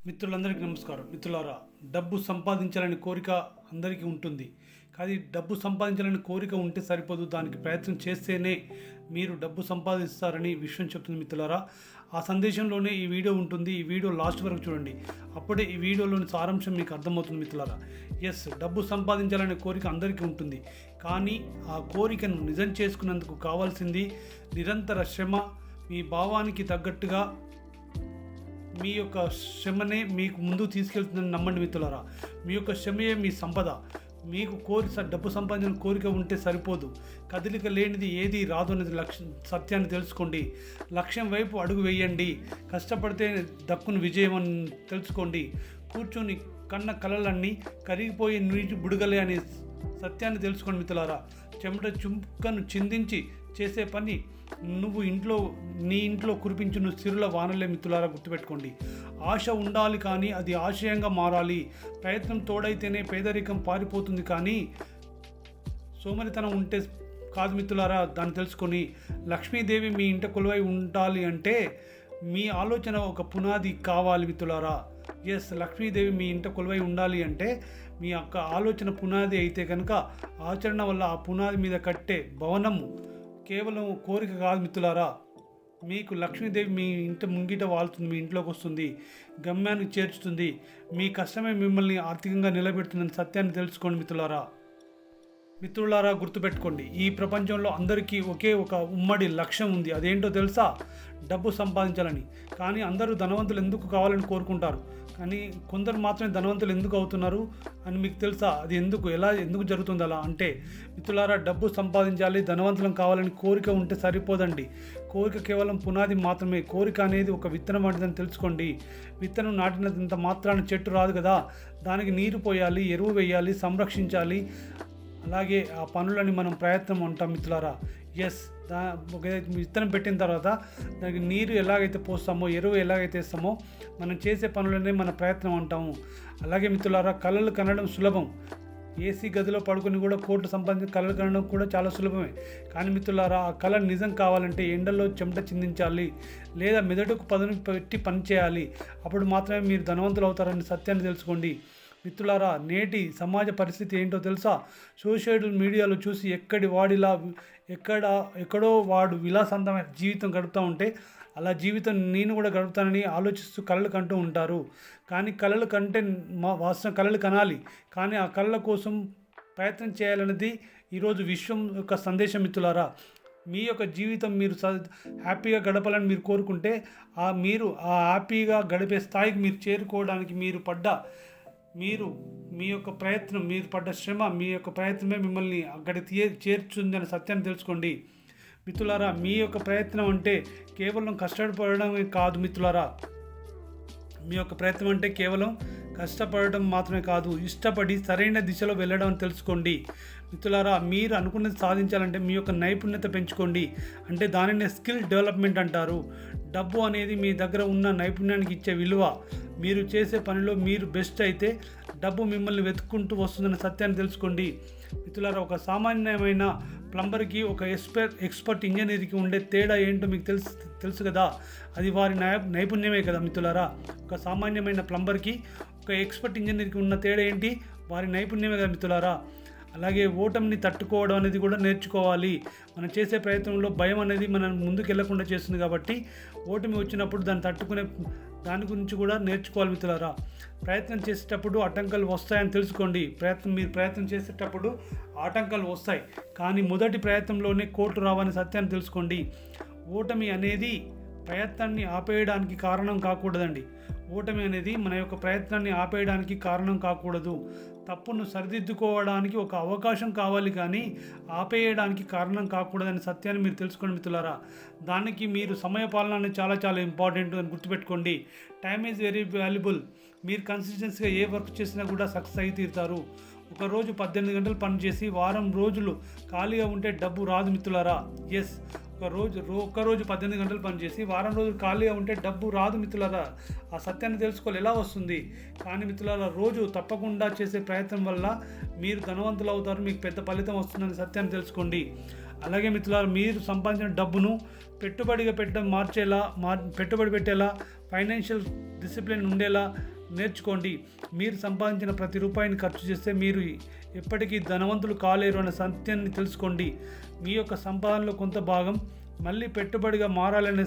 మిత్రులందరికీ నమస్కారం. మిత్రులారా, డబ్బు సంపాదించాలని కోరిక అందరికీ ఉంటుంది. కానీ డబ్బు సంపాదించాలని కోరిక ఉంటే సరిపోదు, దానికి ప్రయత్నం చేస్తేనే మీరు డబ్బు సంపాదిస్తారని విషయం చెప్తుంది. మిత్రులారా, ఆ సందేశంలోనే ఈ వీడియో ఉంటుంది. ఈ వీడియో లాస్ట్ వరకు చూడండి, అప్పుడే ఈ వీడియోలోని సారాంశం మీకు అర్థమవుతుంది. మిత్రులారా, డబ్బు సంపాదించాలనే కోరిక అందరికీ ఉంటుంది. కానీ ఆ కోరికను నిజం చేసుకున్నందుకు కావాల్సింది నిరంతర శ్రమ. మీ భావానికి తగ్గట్టుగా మీ యొక్క శ్రమనే మీకు ముందుకు తీసుకెళ్తుందని నమ్మండి. మిత్రులారా, మీ యొక్క శ్రమయే మీ సంపద. మీకు డబ్బు సంపాదించిన కోరిక ఉంటే సరిపోదు. కదలిక లేనిది ఏది రాదు అనేది సత్యాన్ని తెలుసుకోండి. లక్ష్యం వైపు అడుగు వేయండి. కష్టపడితే దక్కుని విజయం అని తెలుసుకోండి. కూర్చొని కన్న కలలన్నీ కరిగిపోయి నీటి బుడగలే అనే సత్యాన్ని తెలుసుకోండి. మిత్రులారా, చెమట చుక్కను చిందించి చేసే పని నీ ఇంట్లో కురిపించిన సిరుల వానలే. మిత్రులారా, గుర్తుపెట్టుకోండి. ఆశ ఉండాలి, కానీ అది ఆశయంగా మారాలి. ప్రయత్నం తోడైతేనే పేదరికం పారిపోతుంది, కానీ సోమరితనం ఉంటే కాదు. మిత్రులారా, దాన్ని తెలుసుకొని లక్ష్మీదేవి మీ ఇంట కొలువై ఉండాలి అంటే మీ ఆలోచన ఒక పునాది కావాలి. మిత్రులారా, లక్ష్మీదేవి మీ ఇంట కొలువై ఉండాలి అంటే మీ యొక్క ఆలోచన పునాది అయితే కనుక ఆచరణ వల్ల ఆ పునాది మీద కట్టే భవనము కేవలం కోరిక కాదు. మిత్రులారా, మీకు లక్ష్మీదేవి మీ ఇంటి ముంగిట వాళ్తుంది, మీ ఇంట్లోకి వస్తుంది, గమ్యానికి చేర్చుతుంది. మీ కష్టమే మిమ్మల్ని ఆర్థికంగా నిలబెడుతుందని సత్యాన్ని తెలుసుకోండి. మిత్రులారా, గుర్తుపెట్టుకోండి, ఈ ప్రపంచంలో అందరికీ ఒకే ఒక ఉమ్మడి లక్ష్యం ఉంది. అదేంటో తెలుసా? డబ్బు సంపాదించాలని. కానీ అందరూ ధనవంతులు ఎందుకు కావాలని కోరుకుంటారు, కానీ కొందరు మాత్రమే ధనవంతులు ఎందుకు అవుతున్నారు అని మీకు తెలుసా? అది ఎందుకు జరుగుతుంది అలా అంటే? మిత్రులారా, డబ్బు సంపాదించాలి, ధనవంతులం కావాలని కోరిక ఉంటే సరిపోదండి. కోరిక కేవలం పునాది మాత్రమే. కోరిక అనేది ఒక విత్తనం వంటిదని తెలుసుకోండి. విత్తనం నాటినంత మాత్రాన చెట్టు రాదు కదా. దానికి నీరు పోయాలి, ఎరువు వేయాలి, సంరక్షించాలి. అలాగే ఆ పనులని మనం ప్రయత్నం ఉంటాం. మిత్రులారా, ఒక విత్తనం పెట్టిన తర్వాత దానికి నీరు ఎలాగైతే పోస్తామో, ఎరువు ఎలాగైతే ఇస్తామో, మనం చేసే పనులనే మన ప్రయత్నం అంటాము. అలాగే మిత్రులారా, కళలు కనడం సులభం. ఏసీ గదిలో పడుకుని కూడా కోట్లు సంపాదించి కళలు కనడం కూడా చాలా సులభమే. కానీ మిత్రులారా, ఆ కళ నిజం కావాలంటే ఎండల్లో చెమట చిందించాలి, లేదా మెదడుకు పదును పెట్టి పనిచేయాలి. అప్పుడు మాత్రమే మీరు ధనవంతులు అవుతారని సత్యాన్ని తెలుసుకోండి. మిత్రులారా, నేటి సమాజ పరిస్థితి ఏంటో తెలుసా? సోషల్ మీడియాలో చూసి ఎక్కడో వాడు విలాసవంతమైన జీవితం గడుపుతూ ఉంటే అలా జీవితం నేను కూడా గడుపుతానని ఆలోచిస్తూ కళలు కంటూ ఉంటారు. కానీ కళలు కంటే వాస్తవం కళలు కనాలి, కానీ ఆ కళల కోసం ప్రయత్నం చేయాలనేది ఈరోజు విశ్వం యొక్క సందేశం. మిత్రులారా, మీ యొక్క జీవితం మీరు హ్యాపీగా గడపాలని మీరు కోరుకుంటే మీరు ఆ హ్యాపీగా గడిపే స్థాయికి మీరు చేరుకోవడానికి మీ యొక్క ప్రయత్నం, మీరు పడ్డ శ్రమ, మీ యొక్క ప్రయత్నమే మిమ్మల్ని అక్కడికి చేర్చుంది అనే సత్యాన్ని తెలుసుకోండి. మిత్రులారా, మీ యొక్క ప్రయత్నం అంటే కేవలం కష్టపడడమే కాదు. మిత్రులారా, మీ యొక్క ప్రయత్నం అంటే కేవలం కష్టపడడం మాత్రమే కాదు, ఇష్టపడి సరైన దిశలో వెళ్ళడం అని తెలుసుకోండి. మిత్రులారా, మీరు అనుకున్నది సాధించాలంటే మీ యొక్క నైపుణ్యత పెంచుకోండి. అంటే దానిని స్కిల్ డెవలప్మెంట్ అంటారు. డబ్బు అనేది మీ దగ్గర ఉన్న నైపుణ్యానికి ఇచ్చే విలువ. మీరు చేసే పనిలో మీరు బెస్ట్ అయితే డబ్బు మిమ్మల్ని వెతుక్కుంటూ వస్తుందన్న సత్యాన్ని తెలుసుకోండి. మిత్రులారా, ఒక సామాన్యమైన ప్లంబర్కి ఒక ఎక్స్పర్ట్ ఇంజనీర్కి ఉండే తేడా ఏంటో మీకు తెలుసు కదా. అది వారి నైపుణ్యమే కదా. మిత్రులారా, ఒక సామాన్యమైన ప్లంబర్కి ఒక ఎక్స్పర్ట్ ఇంజనీర్కి ఉన్న తేడా ఏంటి? వారి నైపుణ్యమే కదా. మిత్రులారా, అలాగే ఓటమిని తట్టుకోవడం అనేది కూడా నేర్చుకోవాలి. మనం చేసే ప్రయత్నంలో భయం అనేది మనం ముందుకు వెళ్లకుండా చేస్తుంది. కాబట్టి ఓటమి వచ్చినప్పుడు దాని గురించి కూడా నేర్చుకోవాలి. మిత్రులారా, ప్రయత్నం చేసేటప్పుడు ఆటంకాలు వస్తాయని తెలుసుకోండి. మీరు ప్రయత్నం చేసేటప్పుడు ఆటంకాలు వస్తాయి, కానీ మొదటి ప్రయత్నంలోనే కోట్లు రావని సత్యాన్ని తెలుసుకోండి. ఓటమి అనేది ప్రయత్నాన్ని ఆపేయడానికి కారణం కాకూడదండి. ఓటమి అనేది మన యొక్క ప్రయత్నాన్ని ఆపేయడానికి కారణం కాకూడదు. తప్పును సరిదిద్దుకోవడానికి ఒక అవకాశం కావాలి, కానీ ఆపేయడానికి కారణం కాకూడదని సత్యాన్ని మీరు తెలుసుకోండి. మిత్రులారా, దానికి మీరు సమయపాలన అనేది చాలా చాలా ఇంపార్టెంట్ అని గుర్తుపెట్టుకోండి. Time is very valuable. మీరు కన్సిస్టెన్సీగా ఏ వర్క్ చేసినా కూడా సక్సెస్ అయి తీరుతారు. ఒకరోజు 18 గంటలు పనిచేసి వారం రోజులు ఖాళీగా ఉంటే డబ్బు రాదు. మిత్రులారా, ఒక్కరోజు 18 గంటలు పనిచేసి వారం రోజులు ఖాళీగా ఉంటే డబ్బు రాదు. మిత్రులారా, ఆ సత్యాన్ని తెలుసుకోవాలి, ఎలా వస్తుంది. కానీ మిత్రులారా, రోజు తప్పకుండా చేసే ప్రయత్నం వల్ల మీరు ధనవంతులు అవుతారు, మీకు పెద్ద ఫలితం వస్తుందని సత్యాన్ని తెలుసుకోండి. అలాగే మిత్రులారా, మీరు సంపాదించిన డబ్బును పెట్టుబడిగా పెట్టడం పెట్టుబడి పెట్టేలా, ఫైనాన్షియల్ డిసిప్లిన్ ఉండేలా నేర్చుకోండి. మీరు సంపాదించిన ప్రతి రూపాయిని ఖర్చు చేస్తే మీరు ఎప్పటికీ ధనవంతులు కాలేరు అనే సత్యాన్ని తెలుసుకోండి. మీ యొక్క సంపాదనలో కొంత భాగం మళ్ళీ పెట్టుబడిగా మారాలనే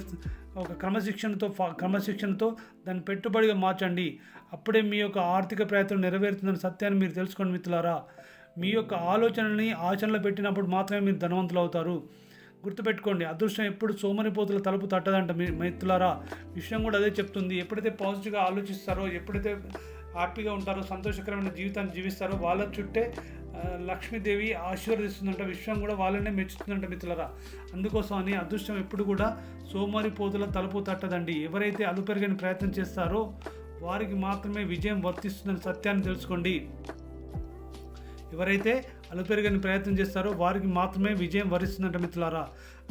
ఒక క్రమశిక్షణతో దాన్ని పెట్టుబడిగా మార్చండి. అప్పుడే మీ యొక్క ఆర్థిక ప్రయత్నం నెరవేరుతుందనే సత్యాన్ని మీరు తెలుసుకోండి మిత్రులారా. మీ యొక్క ఆలోచనని ఆచరణలో పెట్టినప్పుడు మాత్రమే మీరు ధనవంతులు అవుతారు. గుర్తుపెట్టుకోండి, అదృష్టం ఎప్పుడు సోమరిపోతుల తలుపు తట్టదంట మీ మిత్రులారా. విషయం కూడా అదే చెప్తుంది. ఎప్పుడైతే పాజిటివ్గా ఆలోచిస్తారో, ఎప్పుడైతే హ్యాపీగా ఉంటారో, సంతోషకరమైన జీవితాన్ని జీవిస్తారో వాళ్ళ చుట్టే లక్ష్మీదేవి ఆశీర్వదిస్తుందంట. విశ్వం కూడా వాళ్ళనే మెచ్చుతుందంట మిత్రులారా. అందుకోసం అని అదృష్టం ఎప్పుడు కూడా సోమరిపోతుల తలుపు తట్టదండి. ఎవరైతే అలుపెరగని ప్రయత్నం చేస్తారో వారికి మాత్రమే విజయం వర్తిస్తుందని సత్యాన్ని తెలుసుకోండి. ఎవరైతే అలుపెరగని ప్రయత్నం చేస్తారో వారికి మాత్రమే విజయం వరిస్తుందంట మిత్రులారా.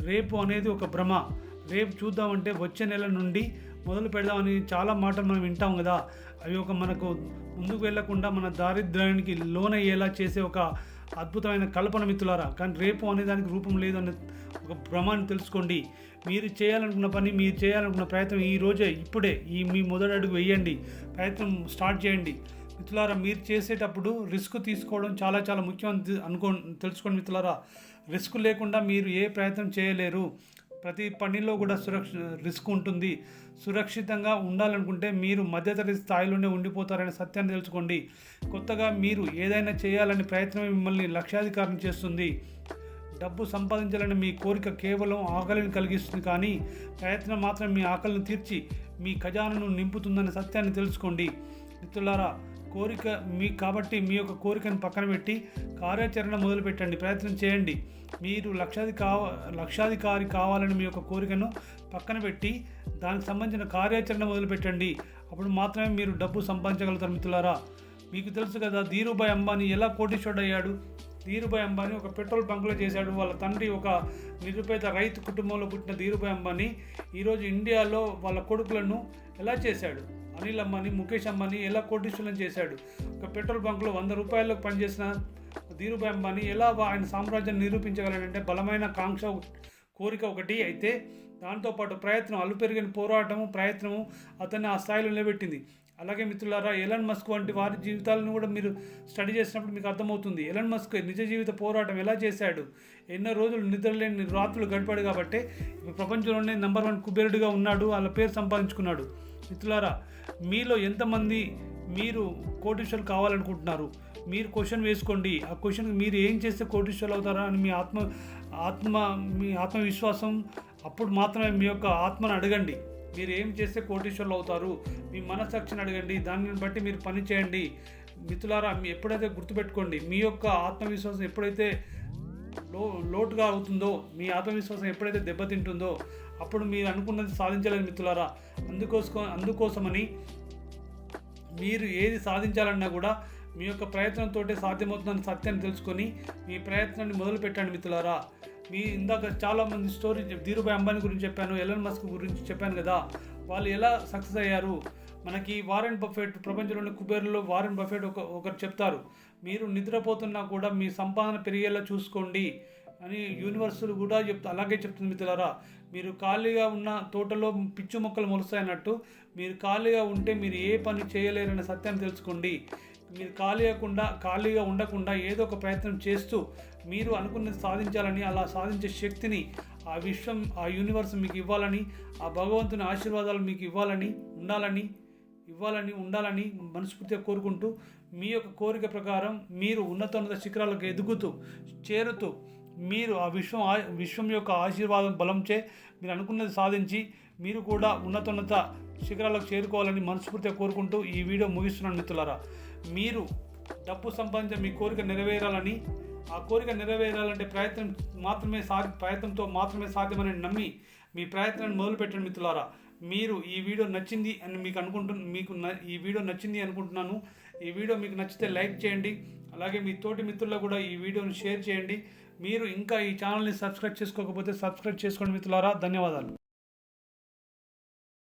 రేపు అనేది ఒక భ్రమ. రేపు చూద్దామంటే వచ్చే నెల నుండి మొదలు పెడదామని చాలా మాటలు మనం వింటాం కదా. అవి ఒక మనకు ముందుకు వెళ్లకుండా మన దారిద్ర్యానికి లోనయ్యేలా చేసే ఒక అద్భుతమైన కల్పన మిత్రులారా. కానీ రేపు అనేదానికి రూపం లేదు అనే ఒక భ్రమాన్ని తెలుసుకోండి. మీరు చేయాలనుకున్న పని, మీరు చేయాలనుకున్న ప్రయత్నం ఈ రోజే, ఇప్పుడే మీ మొదటి అడుగు వేయండి. ప్రయత్నం స్టార్ట్ చేయండి మిత్రులారా. మీరు చేసేటప్పుడు రిస్క్ తీసుకోవడం చాలా చాలా ముఖ్యం అని తెలుసుకోండి మిత్రులారా. రిస్క్ లేకుండా మీరు ఏ ప్రయత్నం చేయలేరు. ప్రతి పనిలో కూడా రిస్క్ ఉంటుంది. సురక్షితంగా ఉండాలనుకుంటే మీరు మధ్యతరగతి స్థాయిలోనే ఉండిపోతారనే సత్యాన్ని తెలుసుకోండి. కొత్తగా మీరు ఏదైనా చేయాలనే ప్రయత్నమే మిమ్మల్ని లక్ష్యాధికారం చేస్తుంది. డబ్బు సంపాదించాలని మీ కోరిక కేవలం ఆకలిని కలిగిస్తుంది, కానీ ప్రయత్నం మాత్రం మీ ఆకలిని తీర్చి మీ ఖజానాను నింపుతుందనే సత్యాన్ని తెలుసుకోండి మిత్రులారా. కాబట్టి మీ యొక్క కోరికను పక్కన పెట్టి కార్యాచరణ మొదలుపెట్టండి. ప్రయత్నం చేయండి. మీరు లక్షాధికారి కావాలని మీ యొక్క కోరికను పక్కన పెట్టి దానికి సంబంధించిన కార్యాచరణ మొదలుపెట్టండి. అప్పుడు మాత్రమే మీరు డబ్బు సంపాదించగలుగుతారు మిత్రులారా. మీకు తెలుసు కదా, ధీరుభాయ్ అంబానీ ఎలా కోటీశ్వరుడు అయ్యాడు. ధీరుభాయ్ అంబానీ ఒక పెట్రోల్ బంకులో చేశాడు. వాళ్ళ తండ్రి ఒక నిరుపేద రైతు కుటుంబంలో పుట్టిన ధీరుభాయ్ అంబానీ ఈరోజు ఇండియాలో వాళ్ళ కొడుకులను ఎలా చేశాడు. అనిల్ అంబానీ, ముఖేష్ అంబానీ ఎలా కోటీశ్వరులను చేశాడు. ఒక పెట్రోల్ బంకులో 100 రూపాయలకు పనిచేసిన ధీరుభాయ్ అంబానీ ఎలా ఆయన సామ్రాజ్యాన్ని నిరూపించగలడంటే బలమైన కోరిక ఒకటి అయితే దాంతోపాటు ప్రయత్నం, అలుపెరిగిన ప్రయత్నము అతన్ని ఆ స్థాయిలో నిలబెట్టింది. అలాగే మిత్రులారా, ఎలన్ మస్క్ వంటి వారి జీవితాలను కూడా మీరు స్టడీ చేసినప్పుడు మీకు అర్థమవుతుంది. ఎలన్ మస్క్ నిజ జీవిత పోరాటం ఎలా చేశాడు. ఎన్నో రోజులు నిద్రలేని రాత్రులు గడిపాడు కాబట్టి ప్రపంచంలోనే నెంబర్ 1 కుబేరుడిగా ఉన్నాడు. వాళ్ళ పేరు సంపాదించుకున్నాడు. మిత్రులారా, మీలో ఎంతమంది మీరు కోటీశ్వరులు కావాలనుకుంటున్నారు? మీరు క్వశ్చన్ వేసుకోండి. ఆ క్వశ్చన్కి మీరు ఏం చేస్తే కోటీశ్వరులు అవుతారా అని మీ ఆత్మవిశ్వాసం, అప్పుడు మాత్రమే మీ యొక్క ఆత్మను అడగండి. మీరు ఏం చేస్తే కోటీశ్వరులు అవుతారు, మీ మనస్సాక్షిని అడగండి. దానిని బట్టి మీరు పని చేయండి మిత్రులారా. ఎప్పుడైతే గుర్తుపెట్టుకోండి, మీ యొక్క ఆత్మవిశ్వాసం ఎప్పుడైతే లోటుగా అవుతుందో, మీ ఆత్మవిశ్వాసం ఎప్పుడైతే దెబ్బతింటుందో అప్పుడు మీరు అనుకున్నది సాధించలేదు మిత్రులారా. అందుకోసమని మీరు ఏది సాధించాలన్నా కూడా మీ యొక్క ప్రయత్నంతో సాధ్యమవుతుందని సత్యాన్ని తెలుసుకొని మీ ప్రయత్నాన్ని మొదలు పెట్టండి మిత్రులారా. ఇందాక చాలామంది స్టోరీ ధీరుభాయ్ అంబానీ గురించి చెప్పాను, ఎలన్ మస్క్ గురించి చెప్పాను కదా. వాళ్ళు ఎలా సక్సెస్ అయ్యారు. మనకి వారెన్ బఫెట్, ప్రపంచంలోని కుబేరులో వారెన్ బఫెట్ ఒకరు చెప్తారు, మీరు నిద్రపోతున్నా కూడా మీ సంపాదన పెరిగేలా చూసుకోండి అని యూనివర్సిటీ కూడా అలాగే చెప్తుంది మిత్రులారా. మీరు ఖాళీగా ఉన్న తోటలో పిచ్చు మొక్కలు మొలుస్తాయన్నట్టు మీరు ఖాళీగా ఉంటే మీరు ఏ పని చేయలేరనే సత్యాన్ని తెలుసుకోండి. మీరు ఖాళీగా ఉండకుండా ఏదో ఒక ప్రయత్నం చేస్తూ మీరు అనుకున్నది సాధించాలని, అలా సాధించే శక్తిని ఆ విశ్వం, ఆ యూనివర్స్ మీకు ఇవ్వాలని, ఆ భగవంతుని ఆశీర్వాదాలు మీకు ఉండాలని మనస్ఫూర్తిగా కోరుకుంటూ మీ యొక్క కోరిక ప్రకారం మీరు ఉన్నత శిఖరాలకు చేరుతూ మీరు ఆ విశ్వం యొక్క ఆశీర్వాదం బలంచే మీరు అనుకున్నది సాధించి మీరు కూడా ఉన్నత శిఖరాలకు చేరుకోవాలని మనస్ఫూర్తిగా కోరుకుంటూ ఈ వీడియో ముగిస్తున్నాను మిత్రులారా. మీరు డబ్బు సంపాదించే మీ కోరిక నెరవేరాలని, ఆ కోరిక నెరవేరాలంటే ప్రయత్నంతో మాత్రమే సాధ్యమని నమ్మి మీ ప్రయత్నాన్ని మొదలుపెట్టండి మిత్రులారా. మీరు ఈ వీడియో నచ్చింది అని ఈ వీడియో నచ్చింది అనుకుంటున్నాను. ఈ వీడియో మీకు నచ్చితే లైక్ చేయండి. అలాగే మీ తోటి మిత్రులకు కూడా ఈ వీడియోని షేర్ చేయండి. మీరు ఇంకా ఈ ఛానల్ని సబ్స్క్రైబ్ చేసుకోకపోతే సబ్స్క్రైబ్ చేసుకోండి మిత్రులారా. ధన్యవాదాలు.